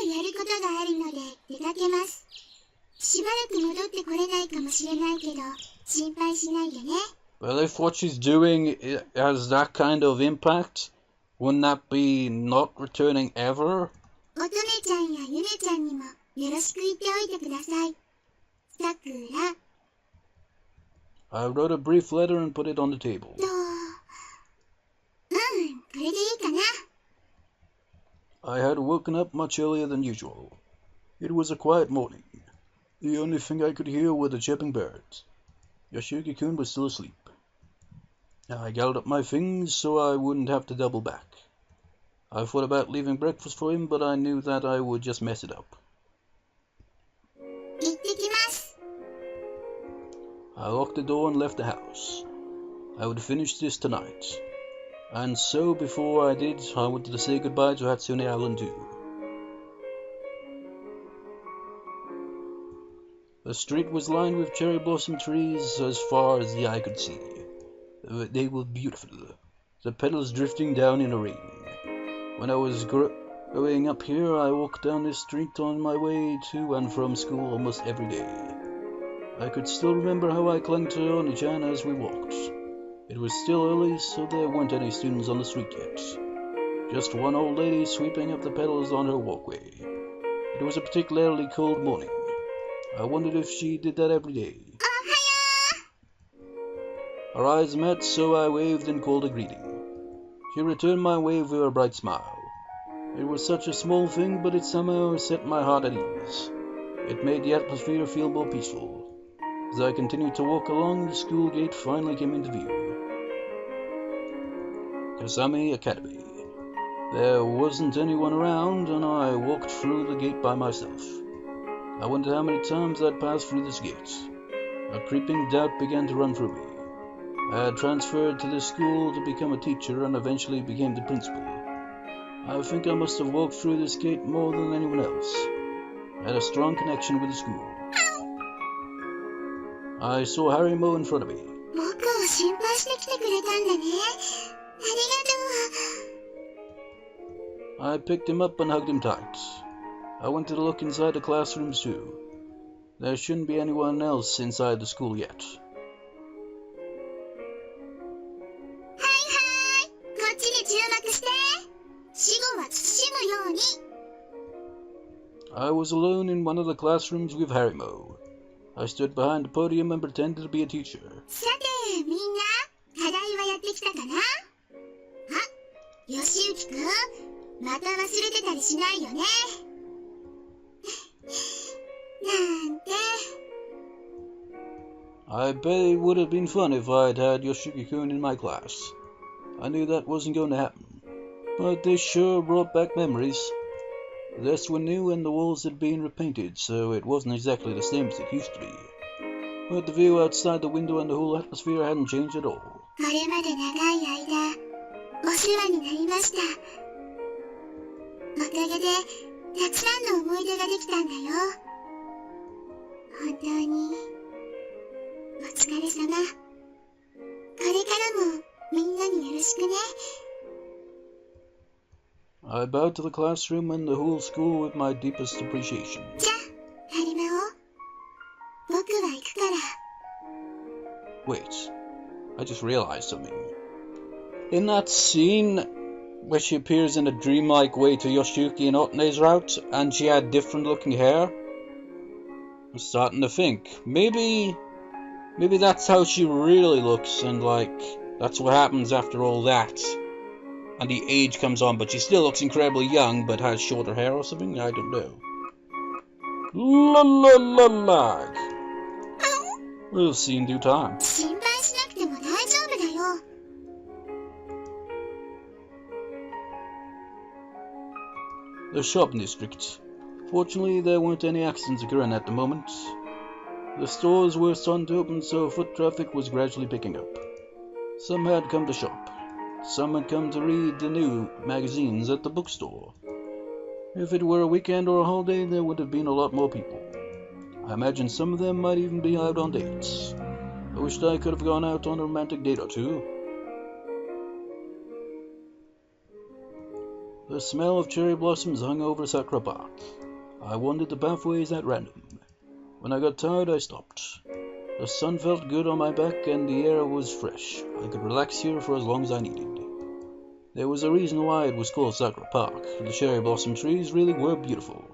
やることがあるので出かけます。しばらく戻ってこれないかもしれないけど、心配しないでね。Well, if what she's doing has that kind of impact, wouldn't that be not returning ever? 乙女ちゃんやゆめちゃんにもよろしく言っておいてください。さくら。I wrote a brief letter and put it on the table. これでいいかな。I had woken up much earlier than usual. It was a quiet morning. The only thing I could hear were the chirping birds. Yoshiki-kun was still asleep. I gathered up my things so I wouldn't have to double back. I thought about leaving breakfast for him, but I knew that I would just mess it up. 行ってきます。I locked the door and left the house. I would finish this tonight. And so, before I did, I wanted to say goodbye to Hatsune Island too. The street was lined with cherry blossom trees as far as the eye could see. They were beautiful, the petals drifting down in a rain. When I was growing up here, I walked down this street on my way to and from school almost every day. I could still remember how I clung to Oni-chan as we walked. It was still early, so there weren't any students on the street yet. Just one old lady sweeping up the petals on her walkway. It was a particularly cold morning. I wondered if she did that every day. Our eyes met, so I waved and called a greeting. She returned my wave with a bright smile. It was such a small thing, but it somehow set my heart at ease. It made the atmosphere feel more peaceful. As I continued to walk along, the school gate finally came into view. Kasami Academy. There wasn't anyone around, and I walked through the gate by myself. I wondered how many times I'd passed through this gate. A creeping doubt began to run through me. I had transferred to this school to become a teacher and eventually became the principal. I think I must have walked through this gate more than anyone else. I had a strong connection with the school. I saw Harimo in front of me. 僕を心配してきてくれたんだね。ありがとう。I picked him up and hugged him tight. I went to look inside the classrooms too. There shouldn't be anyone else inside the school yet. I was alone in one of the classrooms with Harimo. I stood behind the podium and pretended to be a teacher. さて、みんな、課題はやってきたかな？あ、よしゆきくん、また忘れてたりしないよね。なんて。I bet it would have been fun if I'd had Yoshiki-kun in my class. I knew that wasn't going to happen. But this sure brought back memories. The desks were new and the walls had been repainted, so it wasn't exactly the same as it used to be. But the view outside the window and the whole atmosphere hadn't changed at all. これまで長い間、お世話になりました。おかげで、たくさんの思い出ができたんだよ。本当に、お疲れ様。これからも、みんなによろしくね。I bowed to the classroom and the whole school with my deepest appreciation. じゃあ、ハリマオ。僕は行くから。Wait, I just realized something. In that scene where she appears in a dreamlike way to Yoshiyuki and Otane's route, and she had different looking hair, I'm starting to think, maybe that's how she really looks, and that's what happens after all that. And the age comes on, but she still looks incredibly young, but has shorter hair or something? I don't know. La la la la. We'll see in due time. 心配しなくても大丈夫だよ。The shopping district. Fortunately, there weren't any accidents occurring at the moment. The stores were starting to open, so foot traffic was gradually picking up. Some had come to shop. Some had come to read the new magazines at the bookstore. If it were a weekend or a holiday, there would have been a lot more people. I imagine some of them might even be out on dates. I wished I could have gone out on a romantic date or two. The smell of cherry blossoms hung over Sakura Park. I wandered the pathways at random. When I got tired, I stopped. The sun felt good on my back and the air was fresh. I could relax here for as long as I needed. There was a reason why it was called Sakura Park. The cherry blossom trees really were beautiful.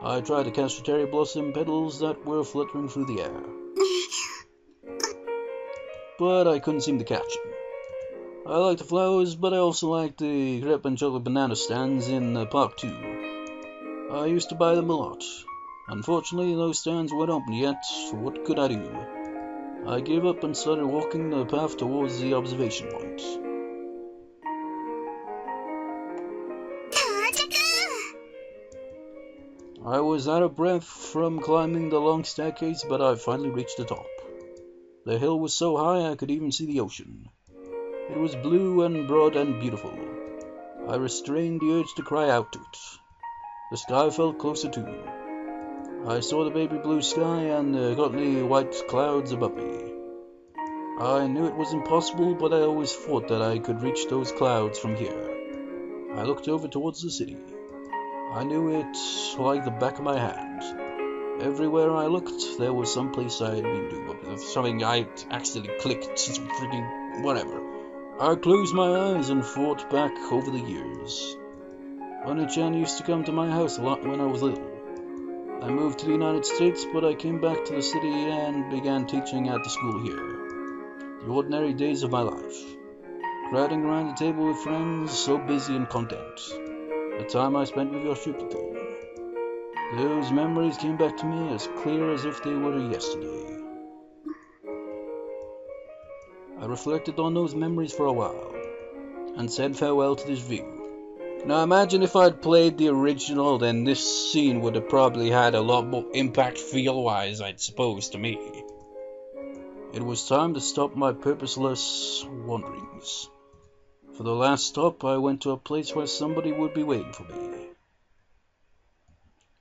I tried to catch the cherry blossom petals that were fluttering through the air, but I couldn't seem to catch them. I liked the flowers, but I also liked the crepe and chocolate banana stands in the park too. I used to buy them a lot. Unfortunately, those stands weren't open yet, so what could I do? I gave up and started walking the path towards the observation point. I was out of breath from climbing the long staircase, but I finally reached the top. The hill was so high I could even see the ocean. It was blue and broad and beautiful. I restrained the urge to cry out to it. The sky felt closer too. I saw the baby blue sky and the gauntly white clouds above me. I knew it was impossible, but I always thought that I could reach those clouds from here. I looked over towards the city. I knew it like the back of my hand. Everywhere I looked, there was some place I had been to. Something I accidentally clicked, some freaking whatever. I closed my eyes and thought back over the years. Oni-chan used to come to my house a lot when I was little. I moved to the United States, but I came back to the city and began teaching at the school here. The ordinary days of my life. Crowding around the table with friends, so busy and content. The time I spent with Yoshiki-kun. Those memories came back to me as clear as if they were yesterday. I reflected on those memories for a while, and said farewell to this view. Now imagine if I'd played the original, then this scene would have probably had a lot more impact feel-wise, I'd suppose, to me. It was time to stop my purposeless wanderings. For the last stop, I went to a place where somebody would be waiting for me.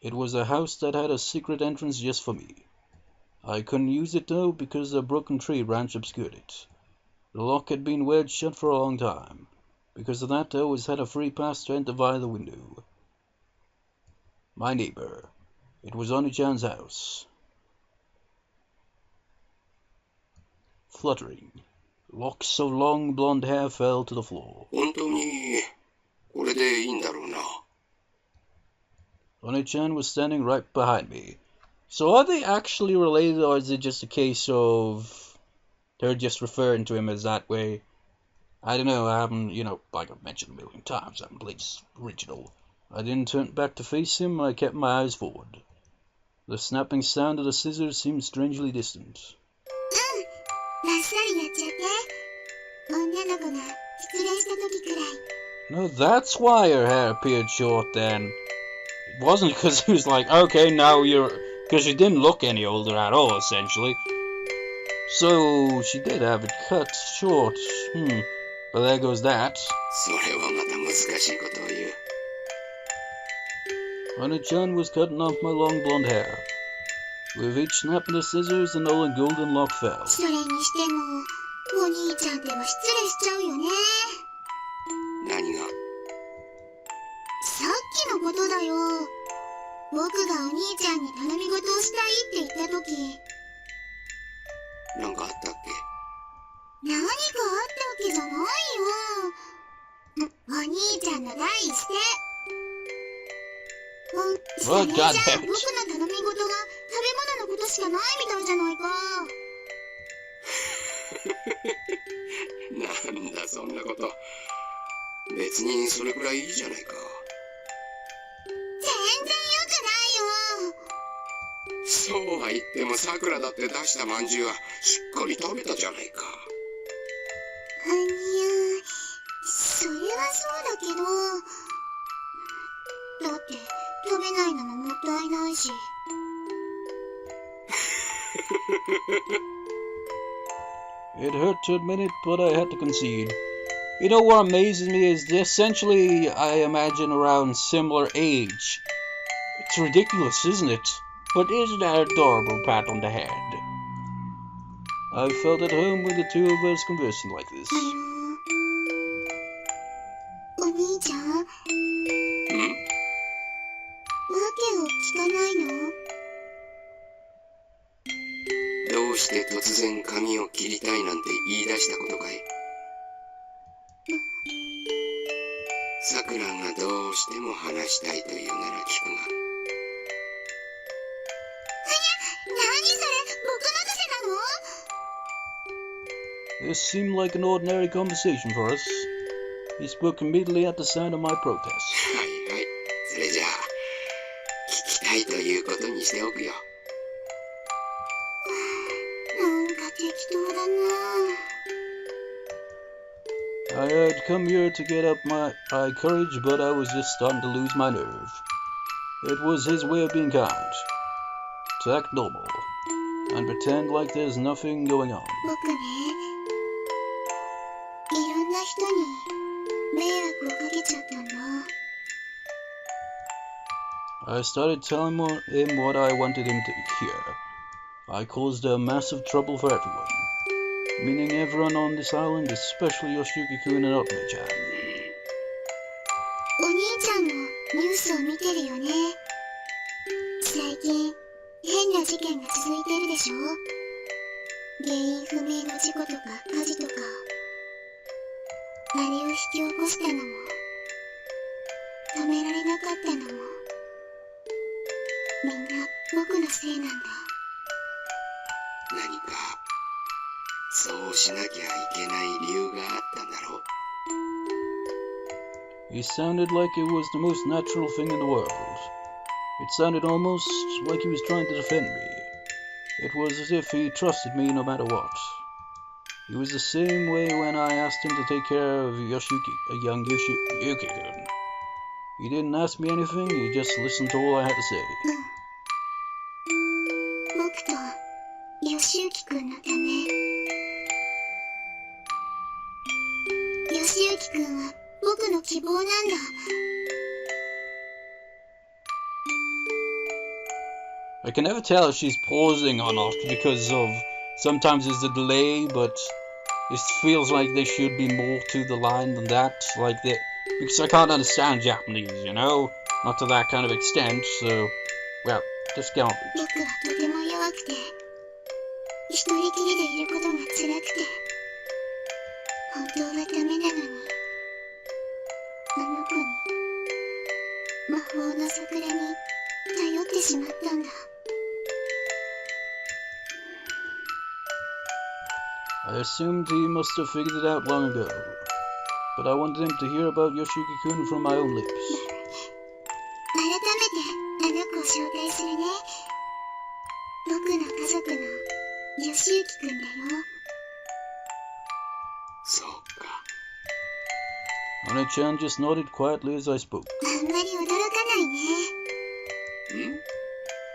It was a house that had a secret entrance just for me. I couldn't use it though because a broken tree branch obscured it. The lock had been wedged shut for a long time. Because of that, I always had a free pass to enter via the window. My neighbor. It was Oni-chan's house. Fluttering. Locks of long blonde hair fell to the floor. 本当にこれでいいんだろうな。Oni-chan was standing right behind me. So are they actually related, or is it just a case of they're just referring to him as that way? I don't know, I haven't, like I've mentioned a million times, I haven't played this original. I didn't turn back to face him, I kept my eyes forward. The snapping sound of the scissors seemed strangely distant. バッサリやっちゃって。女の子が失恋した時くらい。 No, that's why her hair appeared short then. It wasn't because he was like, okay, now you're... Because she didn't look any older at all, essentially. So, she did have it cut short. But there goes that. それはまた難しいことを言う。Oni-chan was cutting off my long blonde hair. With each snap of the scissors, an old golden lock fell. それにしても、お兄ちゃんでも失礼しちゃうよね。何が？さっきのことだよ。僕がお兄ちゃんに頼み事をしたいって言った時。なんかあったっけ？何かあったわけじゃないよ。お兄ちゃんの第一声。それじゃあ僕の頼み事が食べ物のことしかないみたいじゃないか。なんだそんなこと。別にそれくらいいいじゃないか。全然良くないよ。そうは言ってもさくらだって出したまんじゅうはしっかり食べたじゃないか。いや、それはそうだけど、だって食べないのももったいないし。It hurt to admit it, but I had to concede. You know what amazes me is essentially, I imagine, around similar age. It's ridiculous, isn't it? But isn't that adorable pat on the head? I felt at home with the two of us conversing like this. お兄ちゃん、を聞かないの？どうして突然髪を切りたいなんて言い出したことかい？さくらがどうしても話したいというなら聞くが。何それ、僕任せなの？ This seemed like an ordinary conversation for us. He spoke immediately at the sound of my protest. はいはい。それじゃあ、聞きたいということにしておくよ。なんか適当だな。I had come here to get up my courage, but I was just starting to lose my nerve. It was his way of being kind. To act normal. And pretend like there's nothing going on. 僕ね、いろんな人に迷惑をかけちゃったんだ。I started telling him what I wanted him to hear. I caused a massive trouble for everyone. Meaning everyone on this island, especially Yoshiyuki-kun and Otome-chan. お兄ちゃんもニュースを見てるよね。最近変な事件が続いてるでしょ。原因不明の事故とか火事とか。あれを引き起こしたのも止められなかったのもみんな僕のせいなんだ。何かそうしなきゃいけない理由があったんだろう。He sounded like it was the most natural thing in the world. It sounded almost like he was trying to defend me. It was as if he trusted me no matter what. He was the same way when I asked him to take care of young Yoshiyuki-kun. He didn't ask me anything, he just listened to all I had to say. 僕と義行くんのため。義行くんは僕の希望なんだ。I can never tell if she's pausing or not because of sometimes there's a delay, but it feels like there should be more to the line than that. Like that, because I can't understand Japanese, you know, not to that kind of extent. So, well, just get on. 僕はとても弱くて、一人きりでいることが辛くて、本当はダメなのに、あの子に、魔法の桜に頼ってしまったんだ。I assumed he must have figured it out long ago, but I wanted him to hear about Yoshiyuki-kun from my own lips. 改めてあの子を紹介するね。僕の家族の義行くんだよ。そうか。 One-chan just nodded quietly as I spoke. あんまり驚かないね。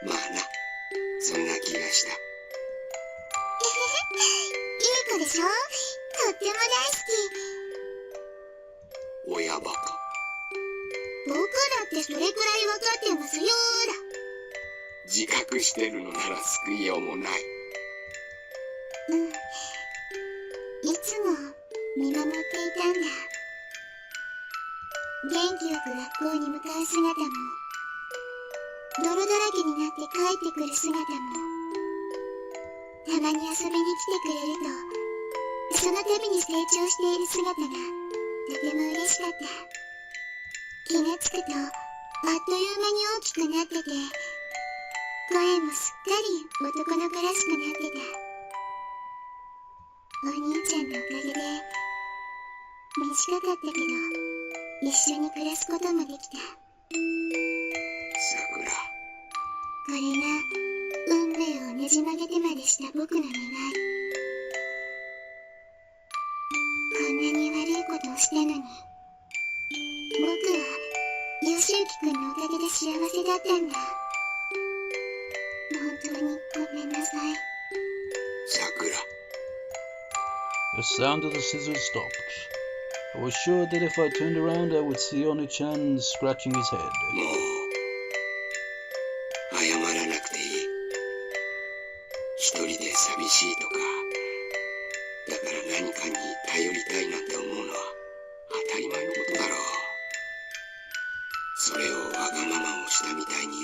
まあな、そんな気がした。いい子でしょ？とっても大好き。親バカ。僕だってそれくらい分かってますよーだ。自覚してるのなら救いようもない。いつも見守っていたんだ。元気よく学校に向かう姿も、泥だらけになって帰ってくる姿も、たまに遊びに来てくれると、その度に成長している姿がとても嬉しかった。気がつくと、あっという間に大きくなってて、声もすっかり男の子らしくなってた。お兄ちゃんのおかげで、短かったけど、一緒に暮らすこともできた。さくら。これが、運命をねじ曲げてまでした僕の願い。こんなに悪いことをしたのに、僕は、義行くんのおかげで幸せだったんだ。本当にごめんなさい。さくら。 The sound of the scissors stopped. I was sure that if I turned around I would see Oni-chan scratching his head. もう、謝らなくていい。一人で寂しいとか、だから何かに頼りたいなんて思うのは当たり前のことだろう。それをわがままをしたみたいに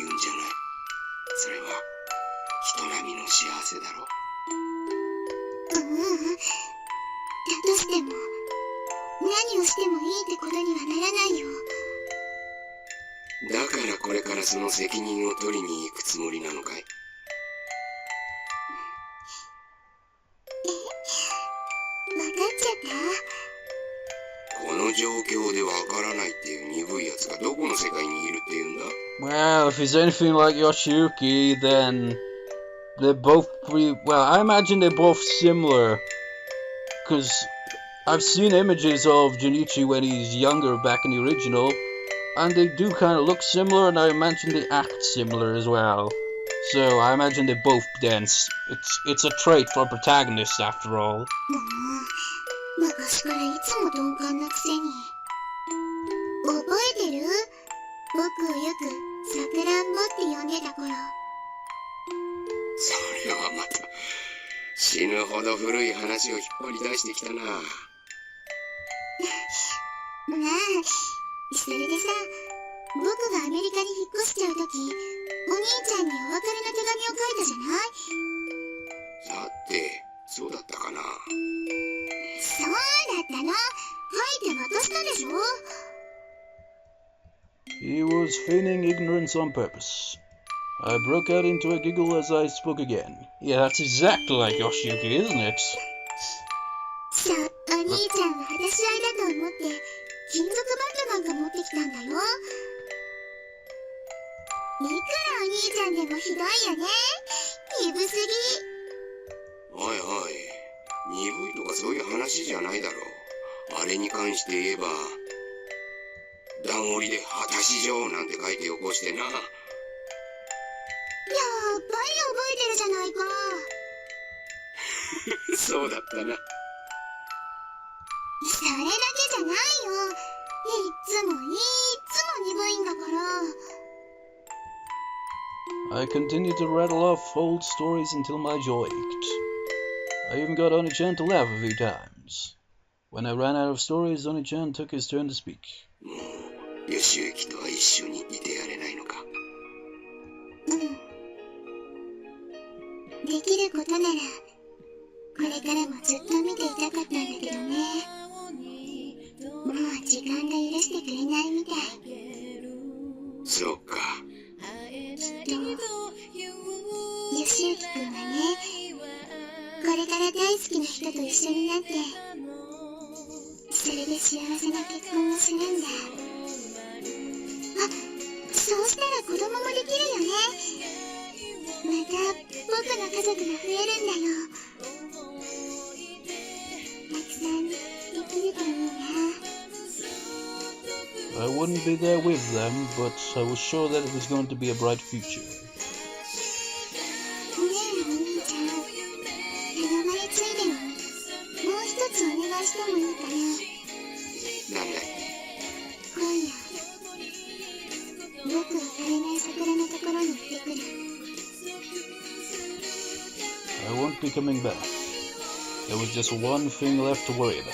人並みの幸せだろ。だとしても、何をしてもいいってことにはならないよ。だからこれからその責任を取りに行くつもりなのかい？わかっちゃった？この状況でわからないっていう鈍いやつがどこの世界にいるっていうんだ？ Well, if he's anything like Yoshiyuki, then they're both pretty... Well, I imagine they're both similar. Because I've seen images of Jun'ichi when he's younger back in the original, and they do kind of look similar, and I imagine they act similar as well. So I imagine they both dance. It's a trait for protagonists, after all. 昔からいつも鈍感なくせに。覚えてる？僕をよくさくらんぼって呼んでた頃。それはまた死ぬほど古い話を引っ張り出してきたな。まあ、それでさ、僕がアメリカに引っ越しちゃうとき、お兄ちゃんにお別れの手紙を書いたじゃない？さて、そうだったかな。そうだったの。書いて渡したでしょ。 He was feigning ignorance on purpose. I broke out into a giggle as I spoke again. Yeah, that's exactly like Yoshiyuki, isn't it? さあ、お兄ちゃんは話し合いだと思って、金属バットなんか持ってきたんだよ。いくらお兄ちゃんでもひどいよね。鈍すぎ。おいおい、鈍いとかそういう話じゃないだろう。あれに関して言えば、段折りで果たし状なんて書いてよこしてな。やっぱり覚えてるじゃないか。そうだったな。それだけじゃないよ。いっつも鈍いんだから。I continued to rattle off old stories until my jaw ached. I even got Oni-chan to laugh a few times. When I ran out of stories, Oni-chan took his turn to speak. もう、吉行とは一緒にいてやれないのか。できることなら、これからもずっと見ていたかったんだけどね。もう時間が許してくれないみたい。そうか。きっと、吉行くんはね、これから大好きな人と一緒になって、それで幸せな結婚をするんだ。あ、そうしたら子供もできるよね。また僕の家族が増えるんだよ。たくさんできるといいな。I wouldn't be there with them, but I was sure that it was going to be a bright future. ねえお兄ちゃん、頼まれついでにもう一つお願いしてもいいかな。なんだい？今夜、僕は枯れない桜のところに行ってくる。I won't be coming back. There was just one thing left to worry about.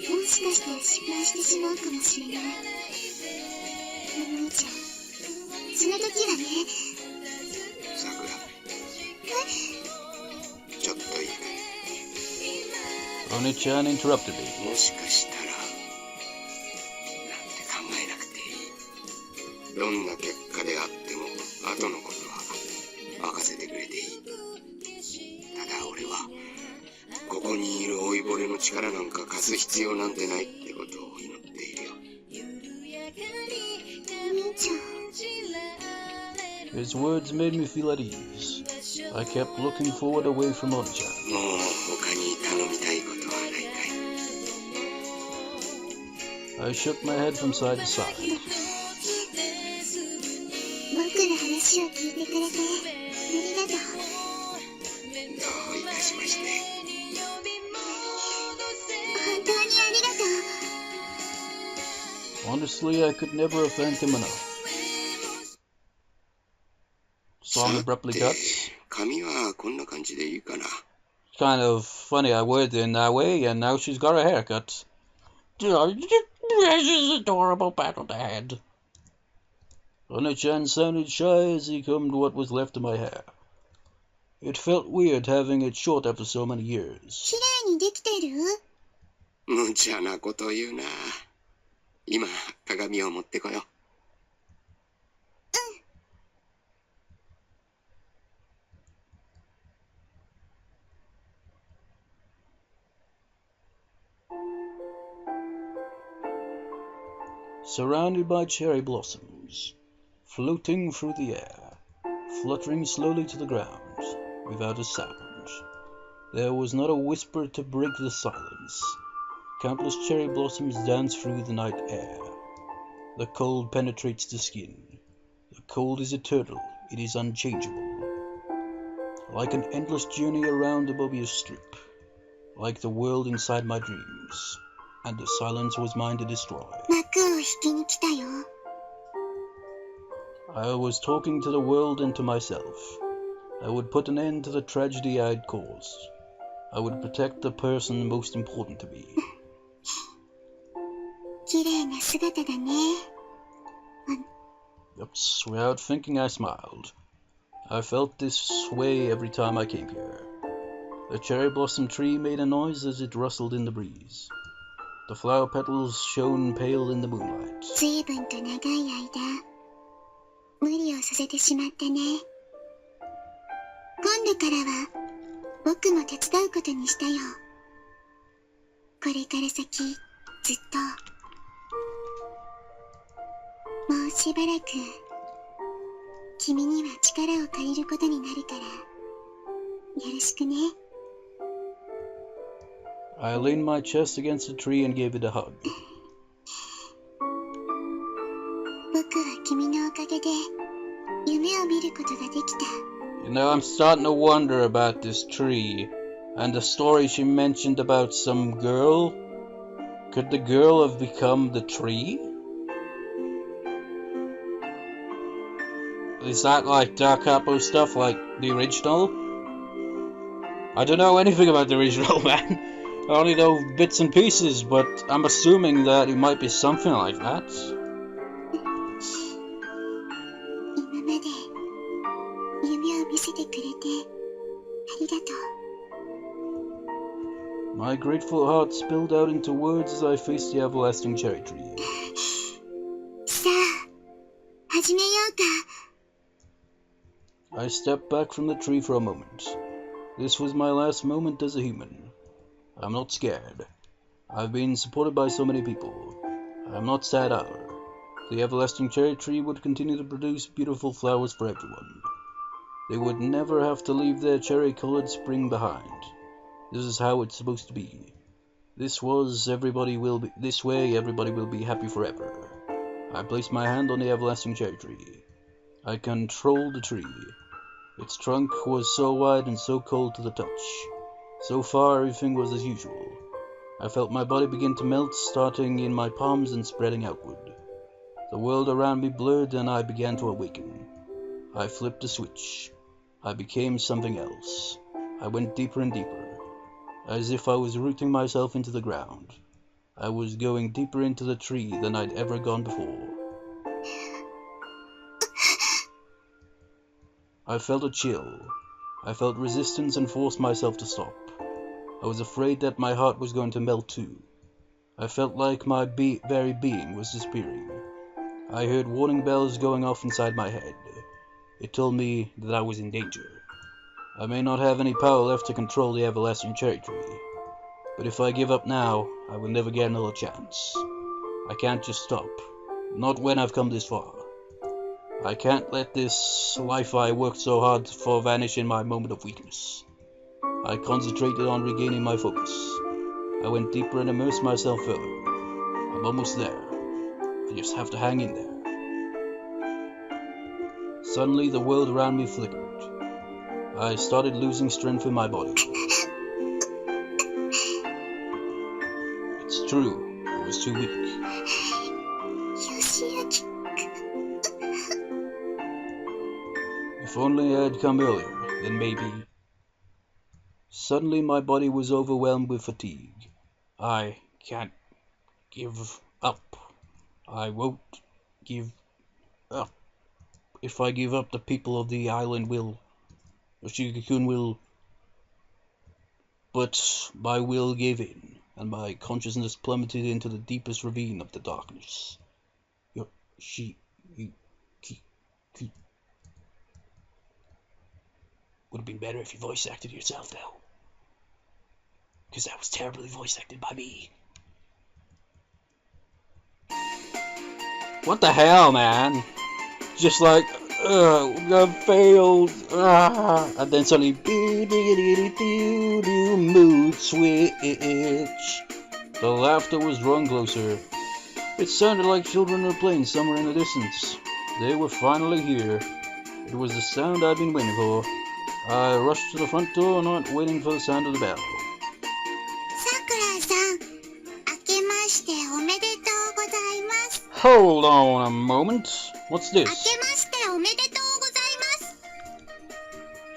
もしかしたら失敗してしまうかもしれない。お兄ちゃん、その時はね。さくら。ちょっといいかい？ Oni-chan interrupted me. もしかしたら、なんて考えなくていい。どんな結果であっても、後のことは任せてくれていい。ただ俺は、ここにいる老いぼれの力なんか貸す必要なんてないってことを祈っているよ。お兄ちゃん。His words made me feel at ease. I kept looking forward away from Oni-chan. もう他に頼みたいことはないかい？ I shook my head from side to side. 僕の話を聞いてくれてありがとう。どういたしまして。本当にありがとう。 Honestly, I could never have thanked him enough. Song abruptly cuts. 髪はこんな感じでいいかな。 Kind of funny I worded it in that way, and now she's got her haircut. This is adorable pat on the head. One-chan sounded shy as he combed what was left of my hair. It felt weird having it short after so many years. 綺麗にできてる？無茶なこと言うな。今、鏡を持ってこよう。Surrounded by cherry blossoms, floating through the air, fluttering slowly to the ground, without a sound. There was not a whisper to break the silence. Countless cherry blossoms dance through the night air. The cold penetrates the skin. The cold is eternal, it is unchangeable. Like an endless journey around the Mobius strip. Like the world inside my dreams. And the silence was mine to destroy. 幕を引きに来たよ。I was talking to the world and to myself. I would put an end to the tragedy I had caused. I would protect the person most important to me. 綺麗な姿だね。Oops, without thinking I smiled. I felt this way every time I came here. The cherry blossom tree made a noise as it rustled in the breeze. The flower petals shone pale in the moonlight. 随分と長い間、無理をさせてしまったね。今度からは、僕も手伝うことにしたよ。これから先、ずっと。もうしばらく、君には力を借りることになるから、よろしくね。I leaned my chest against the tree and gave it a hug. 僕は君のおかげで、夢を見ることができた。You know, I'm starting to wonder about this tree, and the story she mentioned about some girl. Could the girl have become the tree? Is that like Dark Capo stuff, like the original? I don't know anything about the original, man. I only know bits and pieces, but I'm assuming that it might be something like that. 今まで、夢を見せてくれて、ありがとう。 My grateful heart spilled out into words as I faced the everlasting cherry tree. さあ、始めようか。I stepped back from the tree for a moment. This was my last moment as a human. I'm not scared. I've been supported by so many people. I'm not sad either. The everlasting cherry tree would continue to produce beautiful flowers for everyone. They would never have to leave their cherry-colored spring behind. This is how it's supposed to be. This way everybody will be happy forever. I placed my hand on the everlasting cherry tree. I controlled the tree. Its trunk was so wide and so cold to the touch. So far, everything was as usual. I felt my body begin to melt, starting in my palms and spreading outward. The world around me blurred and I began to awaken. I flipped a switch. I became something else. I went deeper and deeper, as if I was rooting myself into the ground. I was going deeper into the tree than I'd ever gone before. I felt a chill. I felt resistance and forced myself to stop. I was afraid that my heart was going to melt too. I felt like my very being was disappearing. I heard warning bells going off inside my head. It told me that I was in danger. I may not have any power left to control the everlasting cherry tree, but if I give up now, I will never get another chance. I can't just stop. Not when I've come this far. I can't let this life I worked so hard for vanish in my moment of weakness. I concentrated on regaining my focus. I went deeper and immersed myself further. I'm almost there. I just have to hang in there. Suddenly, the world around me flickered. I started losing strength in my body. It's true, I was too weak. 吉明。 If only I had come earlier, then maybe... Suddenly my body was overwhelmed with fatigue. I can't give up. I won't give up. if I give up, the people of the island will. Yoshiki-kun will. But my will gave in, and my consciousness plummeted into the deepest ravine of the darkness. Would have been better if you voice acted yourself, though. Because that was terribly voice acted by me. What the hell, man? Just like, I failed. And then suddenly, mood switch. The laughter was drawn closer. It sounded like children were playing somewhere in the distance. They were finally here. It was the sound I'd been waiting for. I rushed to the front door, not waiting for the sound of the bell. Sakura-san, 明けましておめでとうございます。 Hold on a moment. What's this? 明けましておめでとうございます。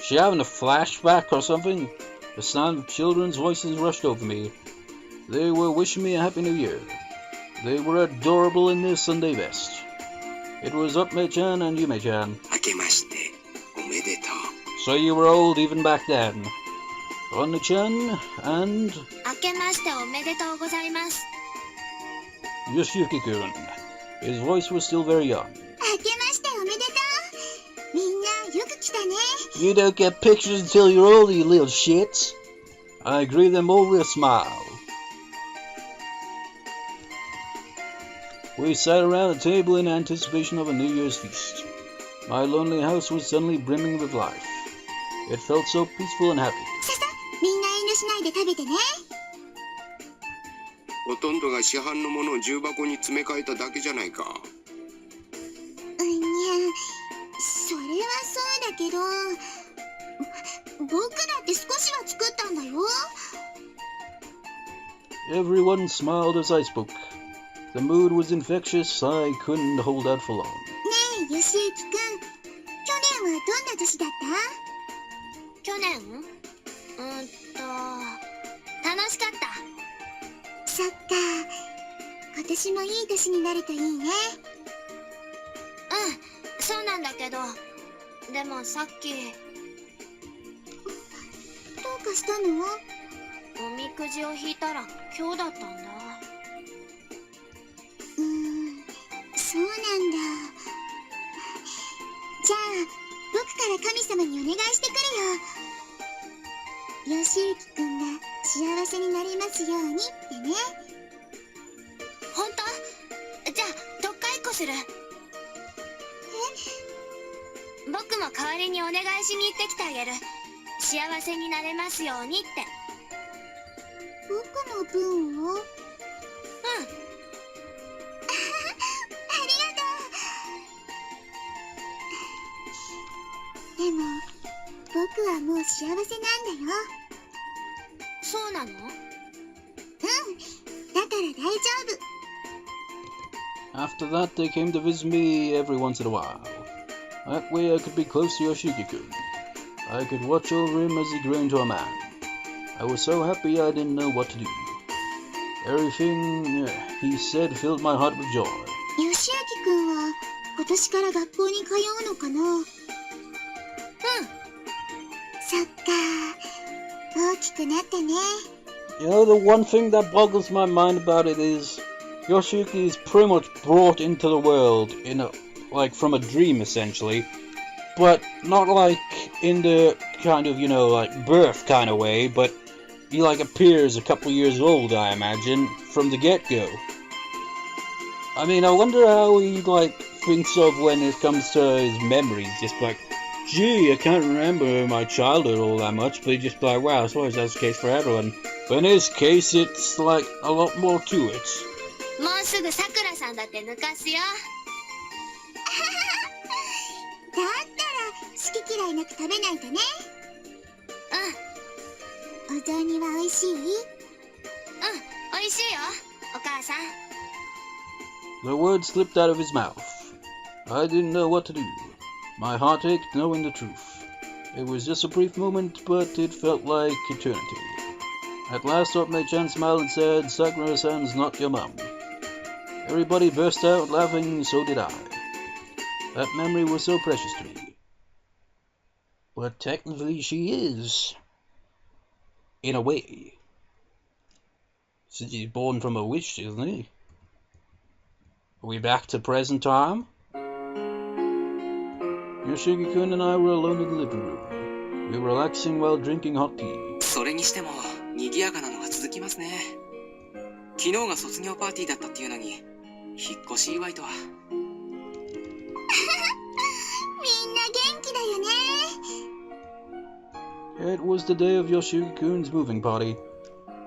She having a flashback or something? The sound of children's voices rushed over me. They were wishing me a happy new year. They were adorable in their Sunday best. It was Upme-chan and Yume-chan. 明けましておめでとう。 So you were old even back then. Onna-chan and 明けましておめでとうございます。 Yoshiki-kun. His voice was still very young. 明けましておめでとう。みんなよく来たね。 You don't get pictures until you're old, you little shits. I greeted them all with a smile. We sat around the table in anticipation of a New Year's feast. My lonely house was suddenly brimming with life. It felt so peaceful and happy. ささ、みんな遠慮しないで食べてね。ほとんどが市販のものを重箱に詰め替えただけじゃないか。うんにゃ、それはそうだけど、僕だって少しは作ったんだよ。 Everyone smiled as I spoke. The mood was infectious. I couldn't hold out for long. ねえ、よしゆきくん、去年はどんな年だった？去年？楽しかった。そっか、今年もいい年になるといいね。うん、そうなんだけど、でもさっき。どうかしたの？おみくじを引いたら今日だったんだ。そうなんだ。じゃあ、僕から神様にお願いしてくるよ。よしゆきくんが幸せになりますようにってね。ほんと？じゃあ、どっかいっこする。僕も代わりにお願いしに行ってきてあげる。幸せになれますようにって。僕の分を？うん。でも、僕はもう幸せなんだよ。そうなの？うん、だから大丈夫。 After that, they came to visit me every once in a while. That way I could be close to Yoshiki-kun. I could watch over him as he grew into a man. I was so happy I didn't know what to do. Everything he said filled my heart with joy. よしゆきくんは今年から学校に通うのかな？うん。そっか。大きくなったね。You know, the one thing that boggles my mind about it is Yoshiyuki is pretty much brought into the world in a, like, from a dream essentially, but not like in the kind of, you know, like birth kind of way, but he like appears a couple years old, I imagine, from the get-go. I mean, I wonder how he like thinks of when it comes to his memories, just like, gee, I can't remember my childhood all that much, but he just like, wow, I suppose that's the case for everyone. But in his case, it's like a lot more to it. もうすぐさくらさんだって抜かすよ。だったら好き嫌いなく食べないとね。うん。お雑煮は美味しい？うん、美味しいよ、お母さん。 The words slipped out of his mouth. I didn't know what to do. My heart ached knowing the truth. It was just a brief moment, but it felt like eternity. At last, Upme-chan smiled and said, Sakura-san's not your mum. Everybody burst out laughing, so did I. That memory was so precious to me. But technically she is. In a way. Since he's born from a wish, isn't he? Are we back to present time? Yoshiki-kun and I were alone in the living room. We were relaxing while drinking hot tea. それにしても賑やかなのが続きますね。昨日が卒業パーティーだったっていうのに引っ越し祝いとは。みんな元気だよね。 It was the day of Yoshiki-kun's moving party.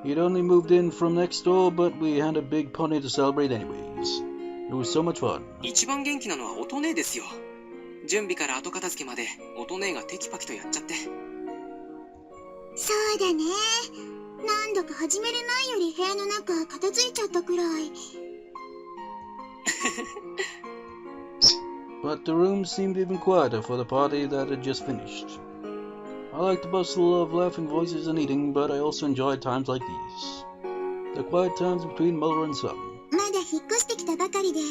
He'd only moved in from next door, but we had a big party to celebrate anyways. It was so much fun. 一番元気なのは音姉ですよ。準備から後片付けまで音姉がテキパキとやっちゃって。そうだね。何度か始める前より部屋の中片付いちゃったくらい。But the room seemed even quieter for the party that had just finished. I liked the bustle of laughing voices and eating, but I also enjoyed times like these. The quiet times between mother and son. まだ引っ越してきたばかりでわ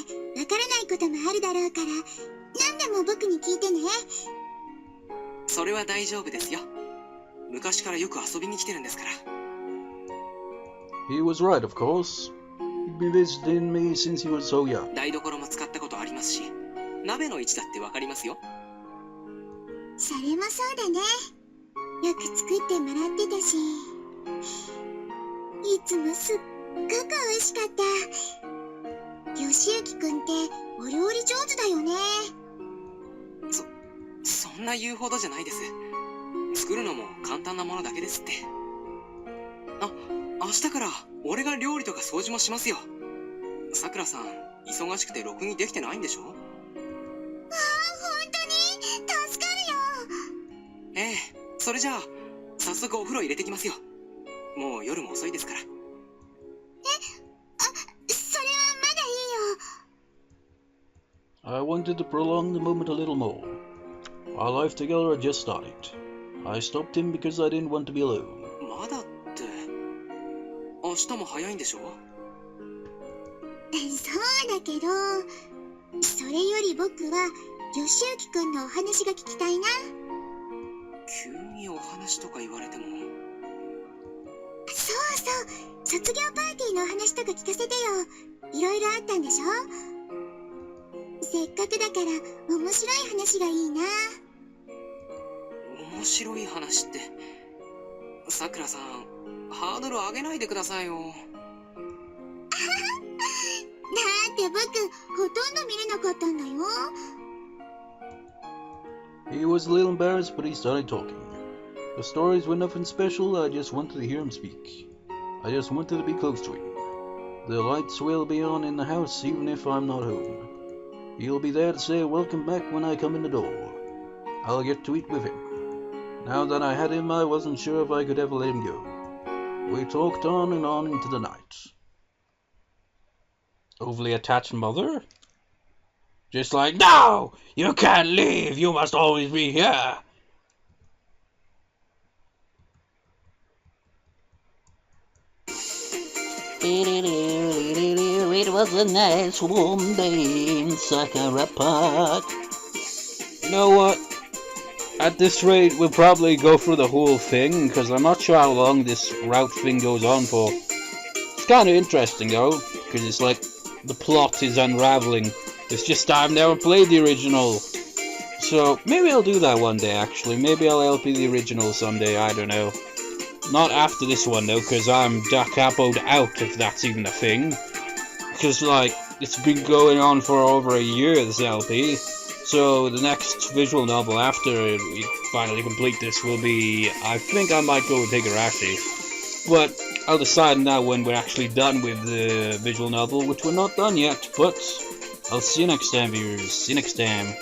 からないこともあるだろうから、何でも僕に聞いてね。それは大丈夫ですよ。昔からよく遊びに来てるんですから。He was right, of course. He'd been visiting me since he was so young. 台所も使ったことありますし、鍋の位置だってわかりますよ。それもそうだね。よく作ってもらってたし、いつもすっごく美味しかった。よしゆきくんってお料理上手だよね。そんな言うほどじゃないです。作るのも簡単なものだけですって。明日から俺が料理とか掃除もしますよ。さくらさん、忙しくてろくにできてないんでしょ？ああ、本当に助かるよ。ええ、それじゃあ早速お風呂入れてきますよ。もう夜も遅いですから。それはまだいいよ。 I wanted to prolong the moment a little more. Our life together had just started. I stopped him because I didn't want to be alone. まだって、明日も早いんでしょ？そうだけど、それより僕はよしゆきくんのお話が聞きたいな。急にお話とか言われても。そうそう、卒業パーティーのお話とか聞かせてよ。いろいろあったんでしょ？せっかくだから面白い話がいいな。面白い話って、さくらさん、ハードル上げないでくださいよ。だって僕ほとんど見れなかったんだよ。 He was a little embarrassed, but he started talking. The stories were nothing special, I just wanted to hear him speak. I just wanted to be close to him. The lights will be on in the house even if I'm not home. He'll be there to say welcome back when I come in the door. I'll get to eat with him. Now that I had him, I wasn't sure if I could ever let him go. We talked on and on into the night. Overly attached mother? Just like, no! You can't leave! You must always be here! It was a nice warm day in Sakura Park. You know what? At this rate, we'll probably go through the whole thing, because I'm not sure how long this route thing goes on for. It's kind of interesting though, because it's like the plot is unraveling. It's just I've never played the original. So maybe I'll do that one day actually. Maybe I'll LP the original someday, I don't know. Not after this one though, because I'm Capo'd out, if that's even a thing. Because like, it's been going on for over a year, this LP. So the next visual novel after we finally complete this will be, I think I might go with Higurashi. But I'll decide now when we're actually done with the visual novel, which we're not done yet, but I'll see you next time, viewers. See you next time.